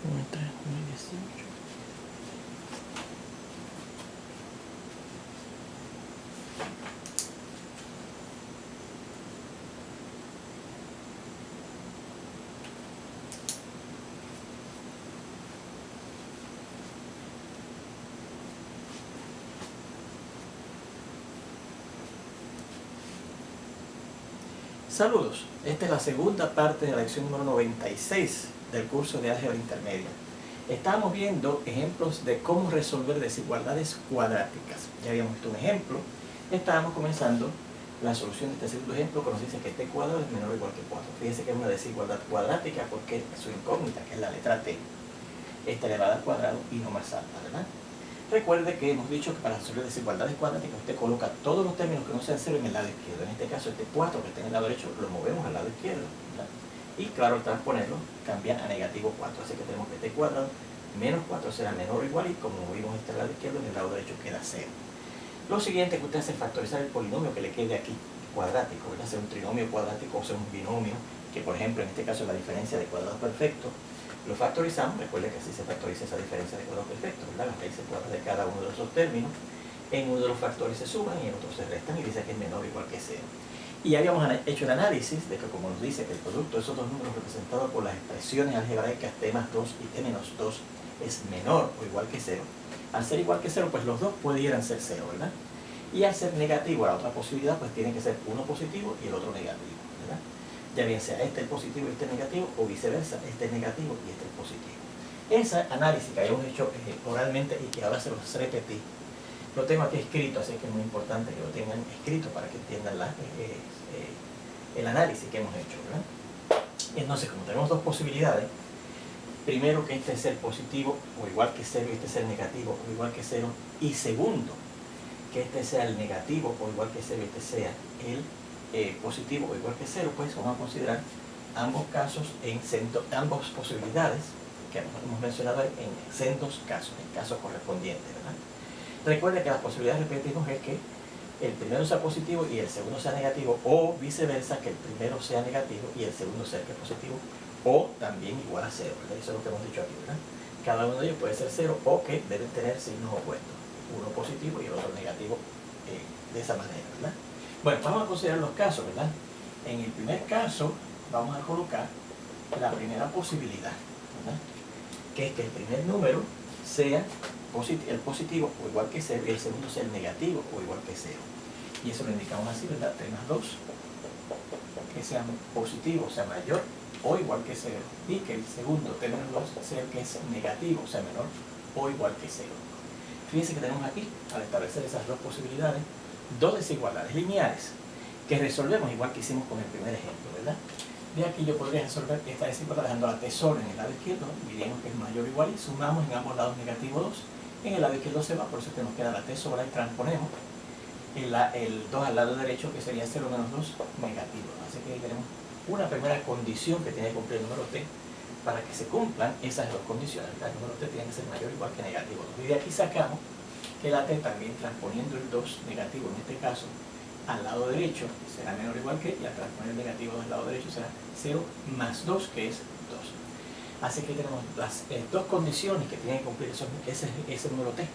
9,18. Saludos, esta es la segunda parte de la lección número 96 del curso de álgebra intermedia. Estábamos viendo ejemplos de cómo resolver desigualdades cuadráticas. Ya habíamos visto un ejemplo, estábamos comenzando la solución de este segundo ejemplo que nos dice que t cuadrado es menor o igual que 4. Fíjense que es una desigualdad cuadrática porque es su incógnita, que es la letra t, está elevada al cuadrado y no más alta, ¿verdad? Recuerde que hemos dicho que para resolver desigualdades cuadráticas usted coloca todos los términos que no sean cero en el lado izquierdo. En este caso este 4 que está en el lado derecho lo movemos al lado izquierdo, ¿verdad? Y claro, al transponerlo cambia a negativo 4. Así que tenemos que t cuadrado menos 4 será menor o igual, y como movimos este al lado izquierdo, en el lado derecho queda 0. Lo siguiente que usted hace es factorizar el polinomio que le quede aquí cuadrático, ¿verdad? Sea un trinomio cuadrático o sea un binomio, que por ejemplo en este caso es la diferencia de cuadrados perfectos. Lo factorizamos, recuerde que así se factoriza esa diferencia de cuadrados perfectos, ¿verdad? Las raíces cuadradas de cada uno de esos términos, en uno de los factores se suman y en otro se restan y dice que es menor o igual que 0. Y habíamos hecho el análisis de que, como nos dice que el producto de esos dos números representados por las expresiones algebraicas t más 2 y t menos 2 es menor o igual que 0. Al ser igual que 0, pues los dos pudieran ser 0, ¿verdad? Y al ser negativo, la otra posibilidad, pues tiene que ser uno positivo y el otro negativo, ¿verdad? Ya bien sea este el positivo y este el negativo, o viceversa, este es negativo y este es positivo. Ese análisis que habíamos hecho oralmente y que ahora se los repetí, lo tengo aquí escrito, así que es muy importante que lo tengan escrito para que entiendan el análisis que hemos hecho, ¿verdad? Entonces, como tenemos dos posibilidades, primero que este es el positivo o igual que 0 y este es el negativo o igual que 0, y segundo, que este sea el negativo o igual que 0 y este sea el positivo o igual que 0, pues vamos a considerar ambos casos ambas posibilidades que hemos mencionado en sendos casos, en casos correspondientes, ¿verdad? Recuerde que las posibilidades, repetimos, es que el primero sea positivo y el segundo sea negativo, o viceversa, que el primero sea negativo y el segundo sea que es positivo, o también igual a 0, ¿verdad? Eso es lo que hemos dicho aquí, ¿verdad? Cada uno de ellos puede ser 0 o que deben tener signos opuestos, uno positivo y el otro negativo, de esa manera, ¿verdad? Bueno, vamos a considerar los casos, ¿verdad? En el primer caso vamos a colocar la primera posibilidad, ¿verdad? Que es que el primer número sea el positivo o igual que 0 y el segundo sea el negativo o igual que 0. Y eso lo indicamos así, ¿verdad? t más 2, que sea positivo, o sea mayor o igual que 0, y que el segundo t menos 2 sea el que es negativo, o sea menor o igual que 0. Fíjense que tenemos aquí, al establecer esas dos posibilidades, dos desigualdades lineales que resolvemos igual que hicimos con el primer ejemplo, ¿verdad? De aquí yo podría resolver esta desigualdad dejando la t sola en el lado izquierdo, diríamos que es mayor o igual y sumamos en ambos lados negativo 2, en el lado izquierdo se va, por eso que nos queda la t sola y transponemos el 2 al lado derecho, que sería 0 menos 2 negativo. Así que ahí tenemos una primera condición que tiene que cumplir el número t para que se cumplan esas dos condiciones. El número t tiene que ser mayor o igual que negativo 2. Y de aquí sacamos que la t también transponiendo el 2 negativo en este caso al lado derecho será menor o igual que, y al transponer el negativo 2 al lado derecho será 0 más 2, que es 2. Así que tenemos las dos condiciones que tienen que cumplir ese número t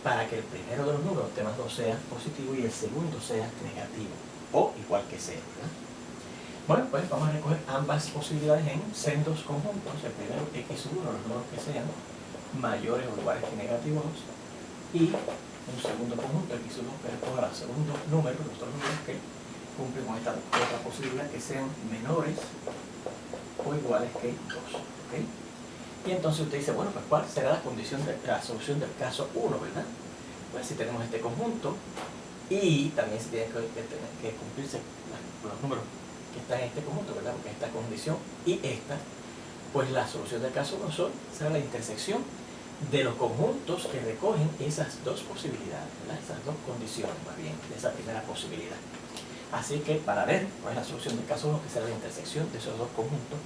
para que el primero de los números, t más 2, sea positivo y el segundo sea negativo o igual que 0, ¿verdad? Bueno, pues vamos a recoger ambas posibilidades en sendos conjuntos. El primero, x1, los números que sean mayores o iguales que negativo 2, y un segundo conjunto, x1, que recoja el segundo número, los dos números que cumplen con esta otra posibilidad, que sean menores o iguales que 2, ¿okay? Y entonces usted dice, bueno, pues ¿cuál será la solución del caso 1, verdad? Pues si tenemos este conjunto y también se tienen que cumplirse los números que están en este conjunto, ¿verdad? Porque esta condición y esta, pues la solución del caso 1 será la intersección de los conjuntos que recogen esas dos posibilidades, ¿verdad? Esas dos condiciones, más bien, de esa primera posibilidad. Así que para ver cuál es la solución del caso 1, que será la intersección de esos dos conjuntos,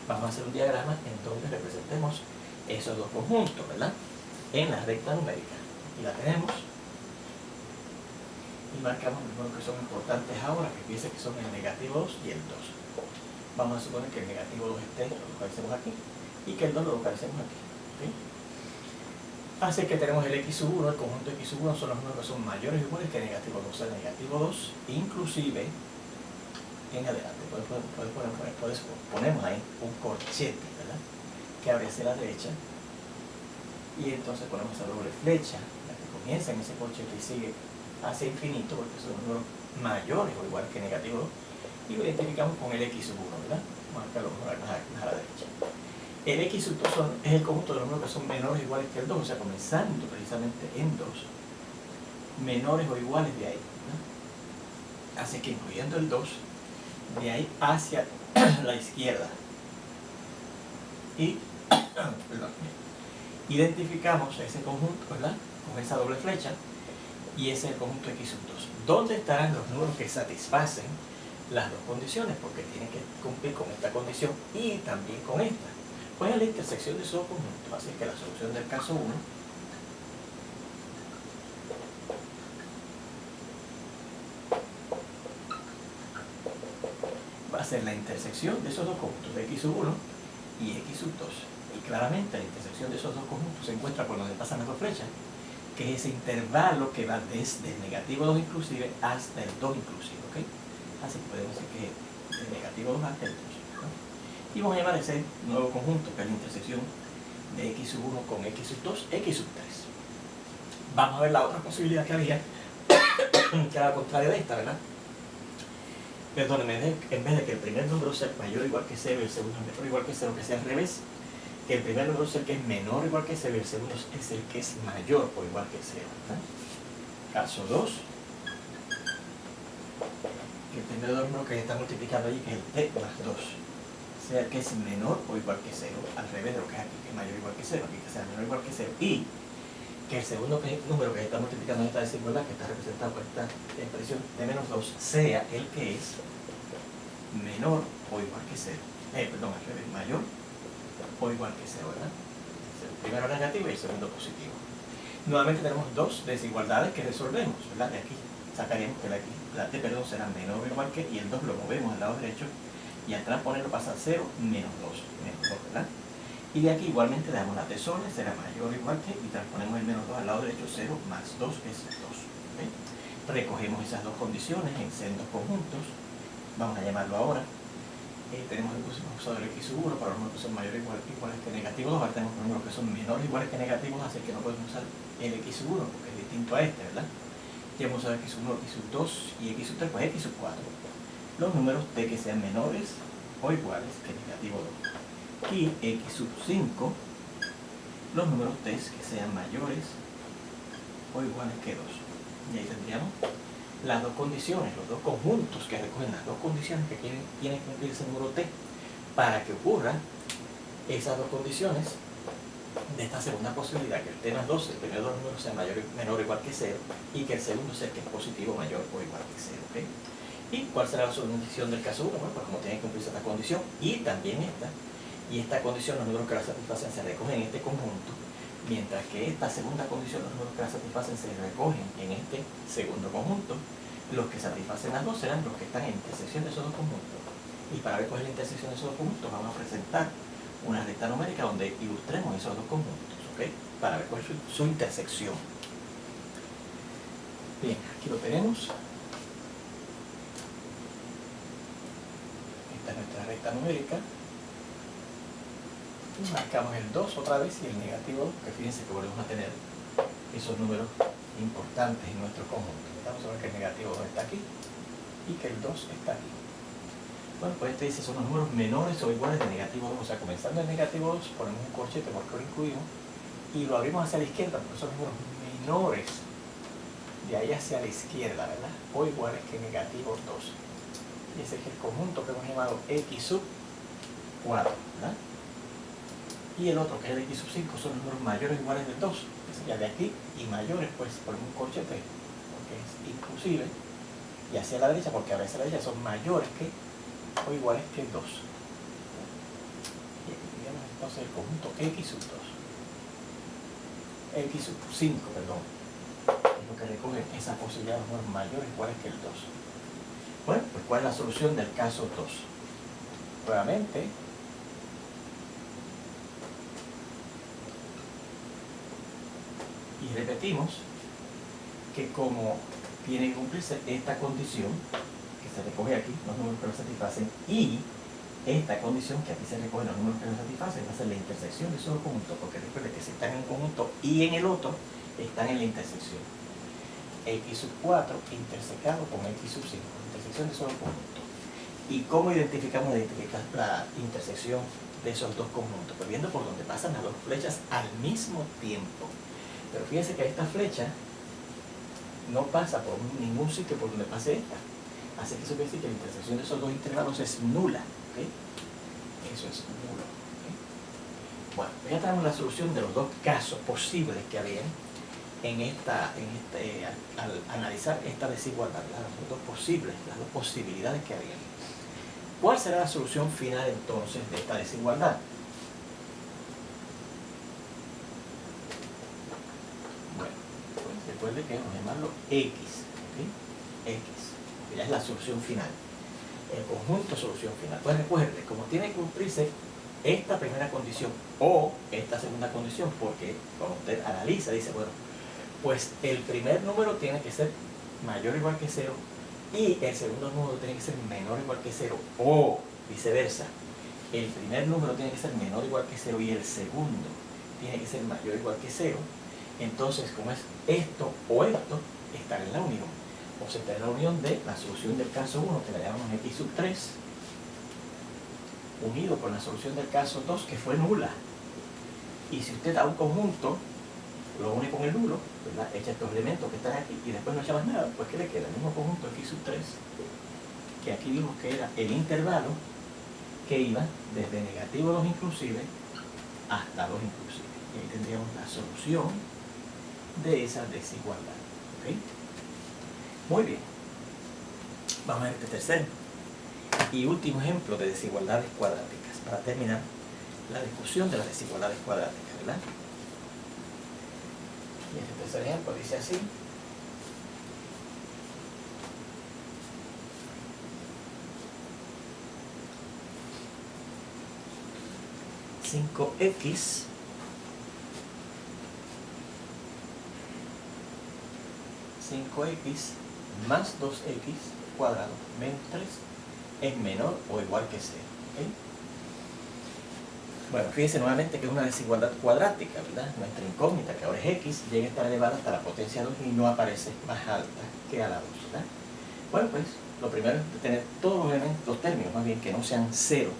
vamos a hacer un diagrama en donde representemos esos dos conjuntos, ¿verdad? En la recta numérica. Y la tenemos. Y marcamos los números que son importantes ahora, que fíjense que son el negativo 2 y el 2. Vamos a suponer que el negativo 2 esté, lo localizamos aquí, y que el 2 lo localicemos aquí. ¿Okay? Así que tenemos el x sub 1, el conjunto x sub 1 son los números que son mayores o iguales que negativo 2, o sea, negativo 2, inclusive en adelante. Ponemos ahí un corchete, ¿verdad? Que abre hacia la derecha, y entonces ponemos esa doble flecha, la que comienza en ese corchete y sigue hacia infinito, porque son números mayores o iguales que negativo 2, y lo identificamos con el x sub 1, ¿verdad? Marca los números más a la derecha. El x sub 2 es el conjunto de los números que son menores o iguales que el 2, o sea, comenzando precisamente en 2, menores o iguales de ahí, ¿no? Así que incluyendo el 2, de ahí hacia la izquierda. Y identificamos ese conjunto, ¿verdad? Con esa doble flecha, y ese es el conjunto x sub 2. ¿Dónde estarán los números que satisfacen las dos condiciones? Porque tienen que cumplir con esta condición y también con esta. Pues en la intersección de esos dos conjuntos. Así que la solución del caso 1 va a ser la intersección de esos dos conjuntos, de x sub 1 y x sub 2. Y claramente la intersección de esos dos conjuntos se encuentra por donde pasan las dos flechas, que es ese intervalo que va desde el negativo 2 inclusive hasta el 2 inclusive, ¿ok? Así que podemos decir que es el negativo 2 hasta el 2, ¿no? Y vamos a llamar ese nuevo conjunto, que es la intersección de x sub 1 con x sub 2, x sub 3. Vamos a ver la otra posibilidad que había, que era la contraria de esta, ¿verdad? Perdón, en vez de que el primer número sea mayor o igual que 0 y el segundo menor o igual que 0, que sea al revés, que el primer número es el que es menor o igual que 0 y el segundo es el que es mayor o igual que 0. ¿verdad? Caso 2. El primer número que está multiplicando allí, que es el t más 2, sea el que es menor o igual que 0, al revés de lo que es aquí, que es mayor o igual que 0, aquí que sea menor o igual que 0, y que el segundo número que está multiplicando en esta desigualdad, que está representado por esta expresión de menos 2, sea el que es menor o igual que 0. Perdón, al revés, mayor o igual que 0, ¿verdad? El primero negativo y el segundo positivo. Nuevamente tenemos dos desigualdades que resolvemos, ¿verdad? De aquí sacaríamos que la t, perdón, será menor o igual que, y el 2 lo movemos al lado derecho, y al transponerlo pasa a 0, menos 2, ¿verdad? Y de aquí igualmente le damos la t sola, será mayor o igual que, y transponemos el menos 2 al lado derecho, 0 más 2 es 2. ¿Okay? Recogemos esas dos condiciones en sendos conjuntos, vamos a llamarlo ahora. Tenemos usado el x sub 1 para los números que son mayores o iguales que negativos 2, ahora tenemos números que son menores o iguales que negativos, así que no podemos usar el x sub 1 porque es distinto a este, ¿verdad? Ya hemos usado x sub 1, x sub 2 y x sub 3, pues x sub 4. Los números t que sean menores o iguales que negativo 2. Y x sub 5, los números t que sean mayores o iguales que 2. Y ahí tendríamos las dos condiciones, los dos conjuntos que recogen las dos condiciones que tiene que cumplir ese número t para que ocurra esas dos condiciones de esta segunda posibilidad, que el t más 2, el primer dos números sea menor o igual que 0, y que el segundo sea que es positivo mayor o igual que 0. ¿Okay? ¿Y cuál será la solución del caso 1? Bueno, pues como tiene que cumplirse esta condición y también esta, y esta condición, los números que la satisfacen se recogen en este conjunto, mientras que esta segunda condición, los números que la satisfacen se recogen en este segundo conjunto. Los que satisfacen las dos serán los que están en intersección de esos dos conjuntos. Y para ver cuál es la intersección de esos dos conjuntos, vamos a presentar una recta numérica donde ilustremos esos dos conjuntos, ¿ok? Para ver cuál es su intersección. Bien, aquí lo tenemos. Esta es nuestra recta numérica. Marcamos el 2 otra vez y el negativo 2, que fíjense que volvemos a tener esos números importantes en nuestro conjunto. Vamos a ver que el negativo 2 está aquí y que el 2 está aquí. Bueno, pues este dice son los números menores o iguales de negativo 2, o sea, comenzando en negativo 2 ponemos un corchete porque lo incluimos y lo abrimos hacia la izquierda porque son números menores de ahí hacia la izquierda, ¿verdad? O iguales que negativo 2. Y ese es el conjunto que hemos llamado x sub 4, ¿verdad? Y el otro, que es el x sub 5, son los números mayores o iguales de 2. Ya de aquí y mayores, pues ponemos un corchete porque es inclusive, y hacia la derecha, porque ahora hacia la derecha son mayores que o iguales que 2. Y aquí tenemos entonces el conjunto x sub 2. X sub 5, perdón. Es lo que recoge esa posibilidad de los números mayores o iguales que el 2. Bueno, pues ¿cuál es la solución del caso 2? Nuevamente, Y repetimos que como tiene que cumplirse esta condición, que se recoge aquí, los números que lo satisfacen, y esta condición que aquí se recogen los números que lo satisfacen, va a ser la intersección de esos dos conjuntos, porque recuerde que si están en un conjunto y en el otro, están en la intersección. X sub 4 intersecado con X sub 5, intersección de esos dos conjuntos. ¿Y cómo identificamos la intersección de esos dos conjuntos? Pues viendo por donde pasan las dos flechas al mismo tiempo. Pero fíjense que esta flecha no pasa por ningún sitio por donde pase esta. Así que eso quiere decir que la intersección de esos dos intervalos es nula. ¿Okay? Eso es nulo. ¿Okay? Bueno, ya tenemos la solución de los dos casos posibles que había al analizar esta desigualdad, las dos posibilidades que había. ¿Cuál será la solución final entonces de esta desigualdad? Bueno, pues recuerde que vamos a llamarlo X, ¿okay? X, que ya es la solución final, el conjunto solución final. Pues recuerde, como tiene que cumplirse esta primera condición o esta segunda condición, porque cuando usted analiza, dice, bueno, pues el primer número tiene que ser mayor o igual que 0 y el segundo número tiene que ser menor o igual que 0, o viceversa. El primer número tiene que ser menor o igual que 0 y el segundo tiene que ser mayor o igual que 0. Entonces, como es esto o esto, estará en la unión. O sea, estará en la unión de la solución del caso 1, que la llamamos X sub 3, unido con la solución del caso 2, que fue nula. Y si usted da un conjunto, lo une con el nulo, ¿verdad? Echa estos elementos que están aquí y después no echa más nada, pues ¿qué le queda? El mismo conjunto X sub 3, que aquí vimos que era el intervalo que iba desde negativo 2 inclusive hasta 2 inclusive. Y ahí tendríamos la solución de esa desigualdad. ¿Okay? Muy bien. Vamos a ver este tercer y último ejemplo de desigualdades cuadráticas para terminar la discusión de las desigualdades cuadráticas, ¿verdad? Y este tercer ejemplo dice así. (5x) más 2x cuadrado menos 3 es menor o igual que 0. ¿Okay? Bueno, fíjense nuevamente que es una desigualdad cuadrática, ¿verdad? Nuestra incógnita, que ahora es x, llega a estar elevada hasta la potencia 2 y no aparece más alta que a la 2, ¿verdad? Bueno, pues lo primero es tener todos los elementos, los términos más bien, que no sean 0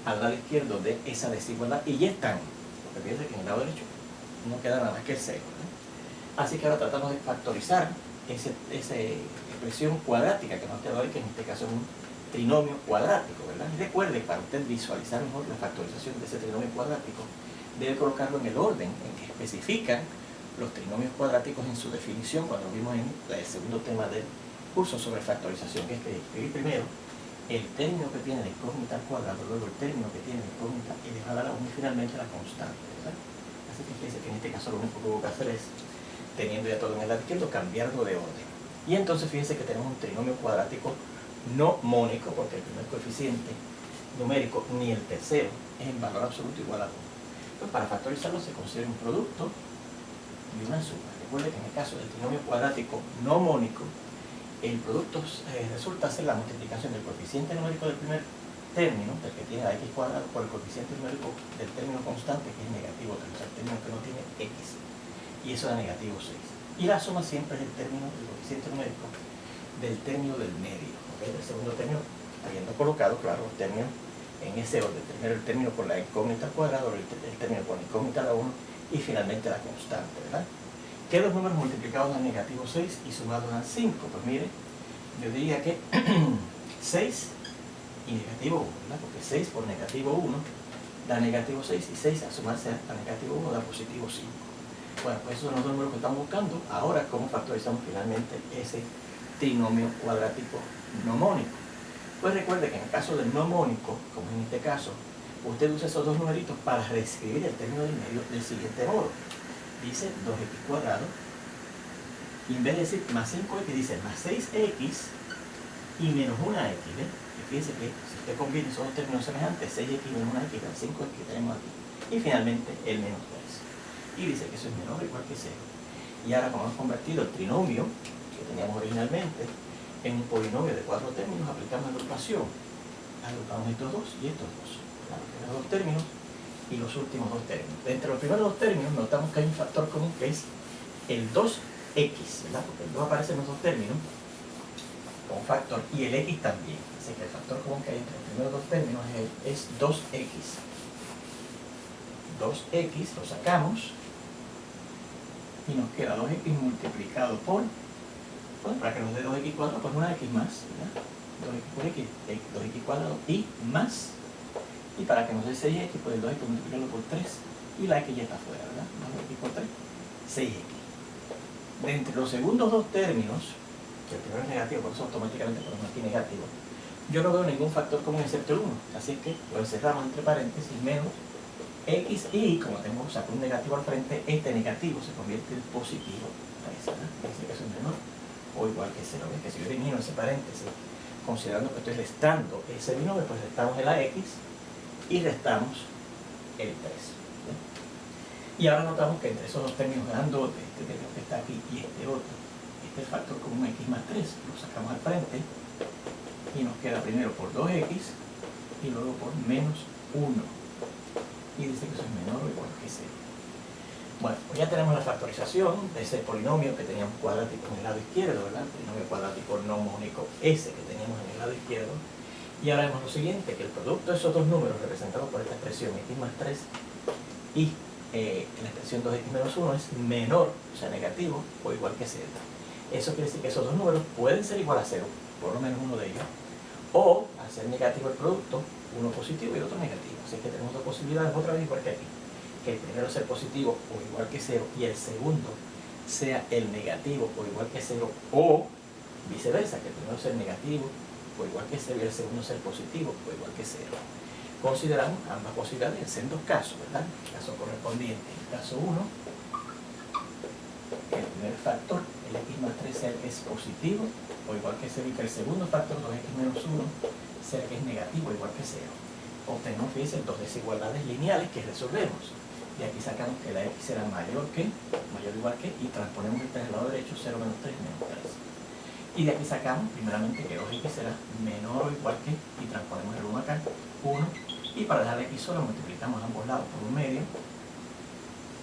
al lado izquierdo de esa desigualdad, y ya están, porque fíjense que en el lado derecho no queda nada más que el 0, ¿verdad? Así que ahora tratamos de factorizar esa expresión cuadrática que nos quedó ahí, que en este caso es un trinomio cuadrático, ¿verdad? Y recuerde, para usted visualizar mejor la factorización de ese trinomio cuadrático, debe colocarlo en el orden en que especifican los trinomios cuadráticos en su definición, cuando vimos en el segundo tema del curso sobre factorización, que es que escribir primero el término que tiene la incógnita al cuadrado, luego el término que tiene la incógnita elevada a la 1 y finalmente la constante, ¿verdad? Así que fíjense que en este caso lo único que hubo que hacer es, teniendo ya todo en el lado izquierdo, cambiarlo de orden. Y entonces fíjense que tenemos un trinomio cuadrático no mónico, porque el primer coeficiente numérico ni el tercero es en valor absoluto igual a 1. Pues para factorizarlo se considera un producto y una suma. Recuerde que en el caso del trinomio cuadrático no mónico, el producto resulta ser la multiplicación del coeficiente numérico del primer término, del que tiene la x cuadrado, por el coeficiente numérico del término constante, que es negativo 3, o sea, el término que no tiene x, y eso da negativo 6. Y la suma siempre es el término del coeficiente numérico del término del medio, ¿okay? Del segundo término, habiendo colocado, claro, los términos en ese orden. Primero el término por la incógnita al cuadrado, el término por la incógnita a la 1 y finalmente la constante, ¿verdad? ¿Qué dos números multiplicados dan negativo 6 y sumados dan 5? Pues mire, yo diría que 6 y negativo 1, ¿verdad? Porque 6 por negativo 1 da negativo 6 y 6 a sumarse a negativo 1 da positivo 5. Bueno, pues esos son los dos números que estamos buscando. Ahora, ¿cómo factorizamos finalmente ese trinomio cuadrático no mónico? Pues recuerde que en el caso del no mónico, como en este caso, usted usa esos dos numeritos para reescribir el término del medio del siguiente modo. Dice 2x cuadrado, y en vez de decir más 5x, dice más 6x y menos 1x, ¿ves? Y fíjense que si usted combina esos dos términos semejantes, 6x menos 1x da 5x que tenemos aquí, y finalmente el menos 3. Y dice que eso es menor o igual que 0. Y ahora, como hemos convertido el trinomio que teníamos originalmente en un polinomio de 4 términos, aplicamos agrupación. Agrupamos estos dos y estos dos. Los primeros dos términos y los últimos dos términos. Entre los primeros dos términos notamos que hay un factor común que es el 2x, ¿verdad? Porque el 2 aparece en los dos términos como factor y el x también. Así que el factor común que hay entre los primeros dos términos es 2x. 2x lo sacamos y nos queda 2x multiplicado por, bueno, para que nos dé 2x cuadrado, pues una x más, ¿verdad? 2x por x, 2x cuadrado y más. Y para que nos dé 6x, pues el 2x multiplicarlo por 3 y la x ya está afuera, ¿verdad? Más 2x por 3, 6x. De entre los segundos dos términos, que el primero es negativo, por eso automáticamente ponemos aquí negativo, yo no veo ningún factor común excepto el 1, así que lo encerramos entre paréntesis menos x y como tengo saco un negativo al frente, este negativo se convierte en positivo. ¿Verdad? Dice que eso es menor o igual que 0. ¿Ves? Que si yo elimino ese paréntesis, considerando que estoy restando ese binomio, pues restamos la x y restamos el 3. ¿Bien? Y ahora notamos que entre esos dos términos grandotes, este término que está aquí y este otro, este es el factor común x más 3, lo sacamos al frente y nos queda primero por 2x y luego por menos 1. Y dice que eso es menor o igual que 0. Bueno, pues ya tenemos la factorización de ese polinomio que teníamos cuadrático en el lado izquierdo, ¿verdad? El polinomio cuadrático no mónico S que teníamos en el lado izquierdo. Y ahora vemos lo siguiente, que el producto de esos dos números representados por esta expresión x más 3 y la expresión 2x menos 1 es menor, o sea, negativo o igual que 0. Eso quiere decir que esos dos números pueden ser igual a 0, por lo menos uno de ellos, o al ser negativo el producto, uno positivo y el otro negativo. Así que tenemos dos posibilidades, otra vez igual que aquí. Que el primero sea positivo o igual que 0 y el segundo sea el negativo o igual que 0 o viceversa, que el primero sea el negativo o igual que 0 y el segundo sea el positivo o igual que 0. Consideramos ambas posibilidades en dos casos, ¿verdad? El caso correspondiente, el caso 1, el primer factor, el x más 3 sea el que es positivo o igual que 0 y que el segundo factor, 2x menos 1, sea que es negativo igual que 0. Obtenemos, fíjense, dos desigualdades lineales que resolvemos. Y aquí sacamos que la x será mayor o igual que, y transponemos el 3 al lado derecho, 0 menos 3 menos 3. Y de aquí sacamos, primeramente, que 2x será menor o igual que, y transponemos el 1 acá, 1. Y para dejar la x sola, multiplicamos ambos lados por un medio.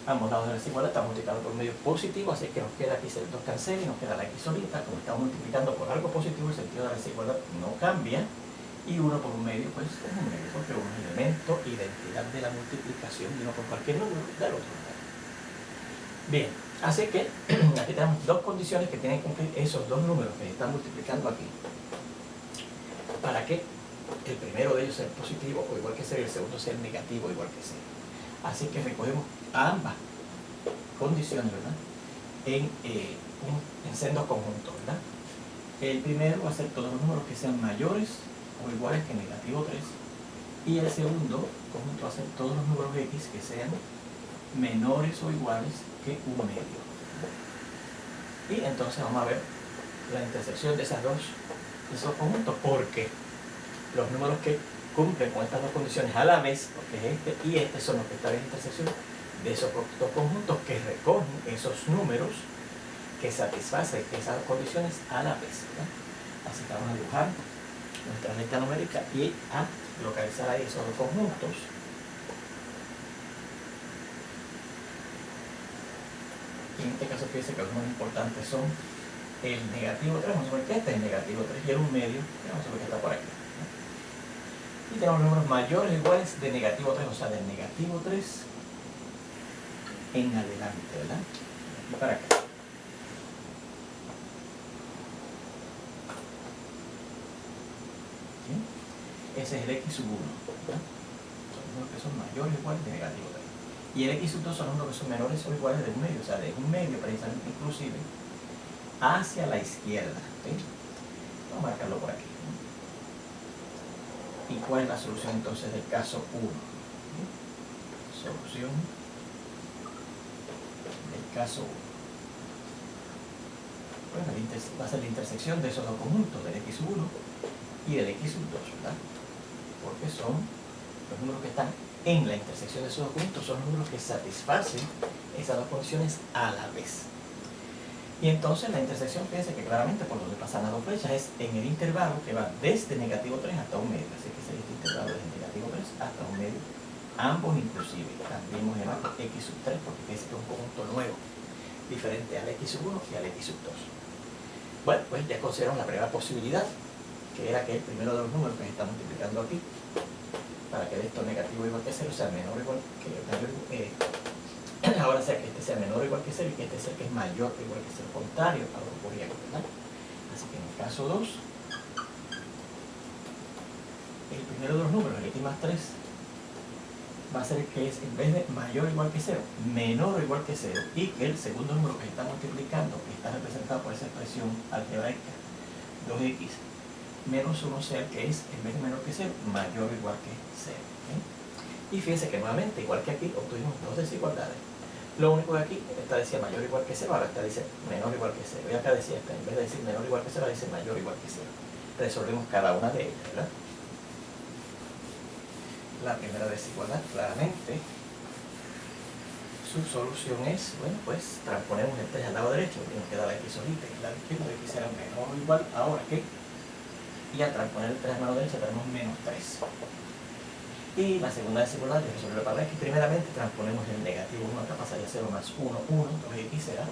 Ambos lados de la desigualdad estamos multiplicando por un medio positivo, así que nos queda aquí 2 cancela y nos queda la x solita. Como estamos multiplicando por algo positivo, el sentido de la desigualdad no cambia. Y 1 por un medio, pues es un medio, porque uno es elemento, identidad de la multiplicación, y uno por cualquier número del otro número. Bien, así que aquí tenemos dos condiciones que tienen que cumplir esos dos números que están multiplicando aquí, para que el primero de ellos sea positivo o igual que 0 y el segundo sea negativo o igual que 0. Así que recogemos ambas condiciones, ¿verdad? En sendos conjuntos, ¿verdad? El primero va a ser todos los números que sean mayores o iguales que negativo 3, y el segundo conjunto va a ser todos los números x que sean menores o iguales que un medio. Y entonces vamos a ver la intersección de esos conjuntos, porque los números que cumplen con estas dos condiciones a la vez, porque es este y este, son los que están en intersección de esos dos conjuntos que recogen esos números que satisfacen esas condiciones a la vez, ¿verdad? Así que vamos a dibujar nuestra recta numérica y a localizar ahí esos dos conjuntos. Y en este caso fíjense que los más importantes son el negativo 3, vamos a ver que este es el negativo 3 y el 1 medio, vamos a ver que está por aquí, ¿no? Y tenemos números mayores o iguales de negativo 3, o sea, del negativo 3 en adelante, ¿verdad? Y para acá. ¿Sí? Ese es el x sub 1, ¿verdad? Son números que son mayores o iguales de negativo 3. Y el x sub 2 son números que son menores o iguales de un medio, o sea, de un medio precisamente inclusive hacia la izquierda. ¿Sí? Vamos a marcarlo por aquí, ¿no? ¿Y cuál es la solución entonces del caso 1? ¿Sí? Solución del caso 1. Bueno, va a ser la intersección de esos dos conjuntos, del x sub 1 y del x sub 2, ¿verdad? Porque son los números que están en la intersección de esos dos conjuntos, son los números que satisfacen esas dos condiciones a la vez. Y entonces la intersección, fíjense que claramente por donde pasan las dos flechas es en el intervalo que va desde negativo 3 hasta 1 medio. Así que sería este intervalo desde negativo 3 hasta 1 medio. Ambos inclusive. También hemos llamado x sub 3 porque fíjense que es un conjunto nuevo, diferente al x sub 1 y al x sub 2. Bueno, pues ya consideramos la primera posibilidad, que era que el primero de los números que se está multiplicando aquí, para que de esto negativo igual que 0 sea menor o igual que ahora sea que este sea menor o igual que 0 y que este sea que es mayor o igual que 0, contrario a lo que ocurría aquí, ¿verdad? Así que en el caso 2, el primero de los números, el x más 3, va a ser que es, en vez de mayor o igual que 0, menor o igual que 0, y que el segundo número que se está multiplicando, que está representado por esa expresión algebraica 2x menos 1, sea el que es, en vez de menor que 0, mayor o igual que 0. Y fíjense que nuevamente, igual que aquí, obtuvimos dos desigualdades. Lo único que aquí, esta decía mayor o igual que 0, ahora esta dice menor o igual que 0. Y acá decía esta, en vez de decir menor o igual que 0, dice mayor o igual que 0. Resolvemos cada una de ellas, ¿verdad? La primera desigualdad, claramente, su solución es, bueno, pues transponemos el 3 al lado derecho, que nos queda la x solita, y el lado izquierdo de x será menor o igual, ahora que, y al transponer el 3 al lado derecho tenemos menos 3. Y la segunda desigualdad, yo resolveré para la x, primeramente transponemos el negativo 1, acá pasaría 0 más 1, 1, entonces x será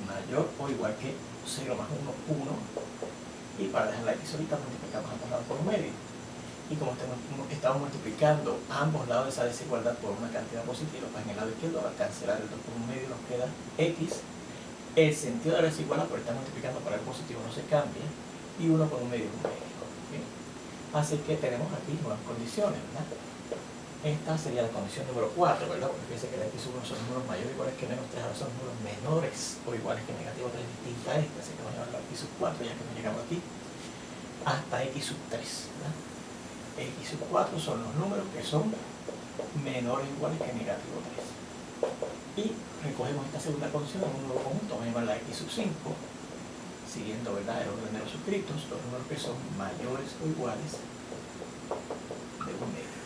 mayor o igual que 0 más 1, 1, y para dejar la x solita multiplicamos ambos lados por un medio. Y como estamos multiplicando ambos lados de esa desigualdad por una cantidad positiva, pues en el lado izquierdo al cancelar el 2 por un medio nos queda x. El sentido de la desigualdad por estar multiplicando por algo positivo no se cambia, y 1 por un medio es un medio. ¿Bien? Así que tenemos aquí nuevas condiciones, ¿verdad? Esta sería la condición número 4, ¿verdad? Porque fíjense que la x sub 1 son números mayores o iguales que menos 3, ahora son números menores o iguales que negativo 3 distinta a esta, así que vamos a llevarlo a x sub 4, ya que hemos llegado aquí, hasta x sub 3, ¿verdad? X sub 4 son los números que son menores o iguales que negativo 3. Y recogemos esta segunda condición en un nuevo conjunto, vamos a llamarla x sub 5, siguiendo, ¿verdad?, el orden de los suscritos, los números que son mayores o iguales de un medio.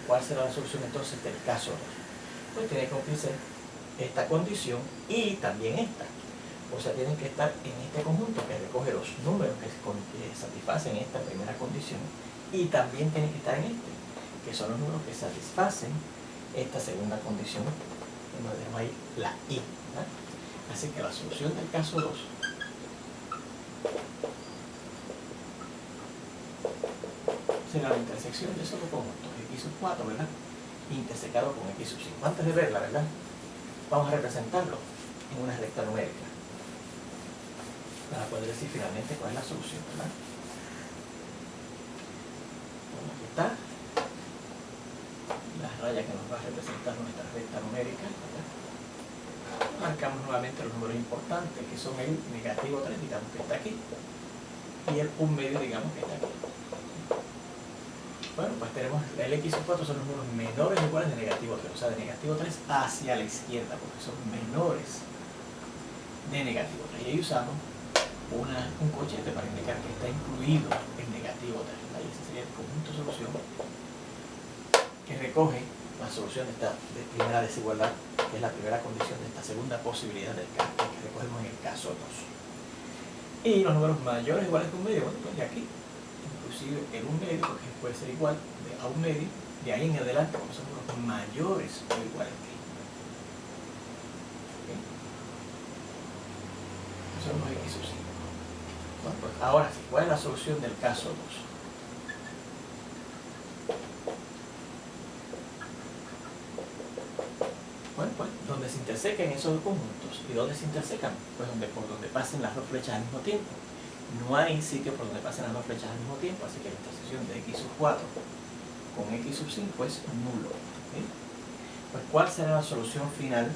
¿Cuál será la solución entonces del caso 2? Pues tiene que cumplirse esta condición y también esta. O sea, tienen que estar en este conjunto que recoge los números que satisfacen esta primera condición, y también tienen que estar en este, que son los números que satisfacen esta segunda condición, que nos dejamos ahí la y, ¿verdad? Así que la solución del caso 2 será la intersección de esos dos conjuntos, x sub 4, ¿verdad?, intersecado con x sub 5. Antes de verla, ¿verdad?, vamos a representarlo en una recta numérica para poder decir finalmente cuál es la solución, ¿verdad? Bueno, aquí está la raya que nos va a representar nuestra recta numérica, ¿verdad? Marcamos nuevamente los números importantes, que son el negativo 3, digamos que está aquí, y el 1 medio, digamos que está aquí. Bueno, pues tenemos el x sub 4 son los números menores o iguales de negativo 3, o sea, de negativo 3 hacia la izquierda, porque son menores de negativo 3. Y ahí usamos un cochete para indicar que está incluido el negativo 3. Ahí ese sería el conjunto de solución que recoge la solución de esta primera desigualdad, que es la primera condición de esta segunda posibilidad del caso, que recogemos en el caso 2. Y los números mayores o iguales que un medio, bueno, pues de aquí, inclusive el 1 medio, porque puede ser igual a 1 medio, de ahí en adelante, porque son números mayores o iguales que. ¿Okay? Son los x sub 5. Bueno, pues ahora sí, ¿cuál es la solución del caso 2? Bueno, pues donde se intersequen esos dos conjuntos. ¿Y dónde se intersecan? Pues por donde pasen las dos flechas al mismo tiempo. No hay sitio por donde pasen las dos flechas al mismo tiempo, así que la intersección de x sub 4 con x sub 5 es nulo. ¿Okay? Pues ¿cuál será la solución final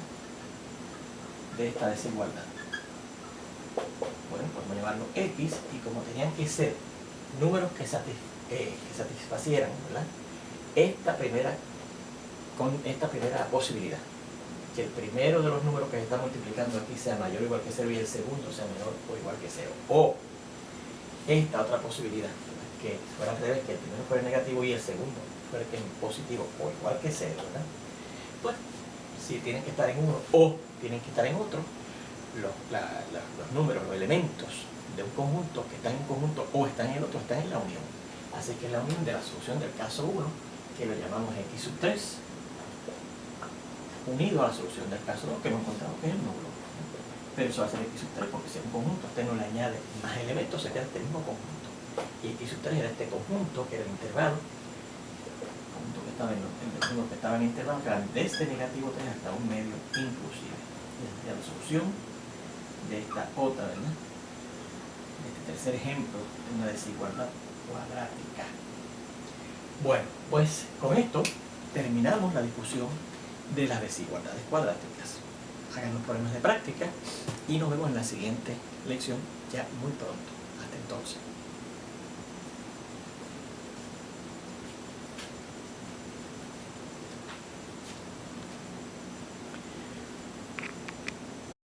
de esta desigualdad? Bueno, podemos llamarlo x, y como tenían que ser números que satisfacieran, ¿verdad?, esta primera posibilidad, que el primero de los números que se está multiplicando aquí sea mayor o igual que 0 y el segundo sea menor o igual que 0, o esta otra posibilidad, que fuera al revés, que el primero fuera negativo y el segundo fuera positivo o igual que 0, ¿verdad? Pues si tienen que estar en uno o tienen que estar en otro, los números, los elementos de un conjunto que están en un conjunto o están en el otro, están en la unión. Así que es la unión de la solución del caso 1, que lo llamamos x sub 3, unido a la solución del caso 2, que hemos encontrado que es el nulo. Pero eso va a ser x sub 3 porque si es un conjunto, a este no le añade más elementos, se queda este mismo conjunto. Y x sub 3 era este conjunto, que era el intervalo, el conjunto que estaba en el intervalo, que era desde negativo 3 hasta un medio inclusive. Y esa sería la solución de esta otra, ¿verdad? De este tercer ejemplo de una desigualdad cuadrática. Bueno, pues con esto terminamos la discusión de las desigualdades cuadráticas. Hagan los problemas de práctica y nos vemos en la siguiente lección ya muy pronto. Hasta entonces.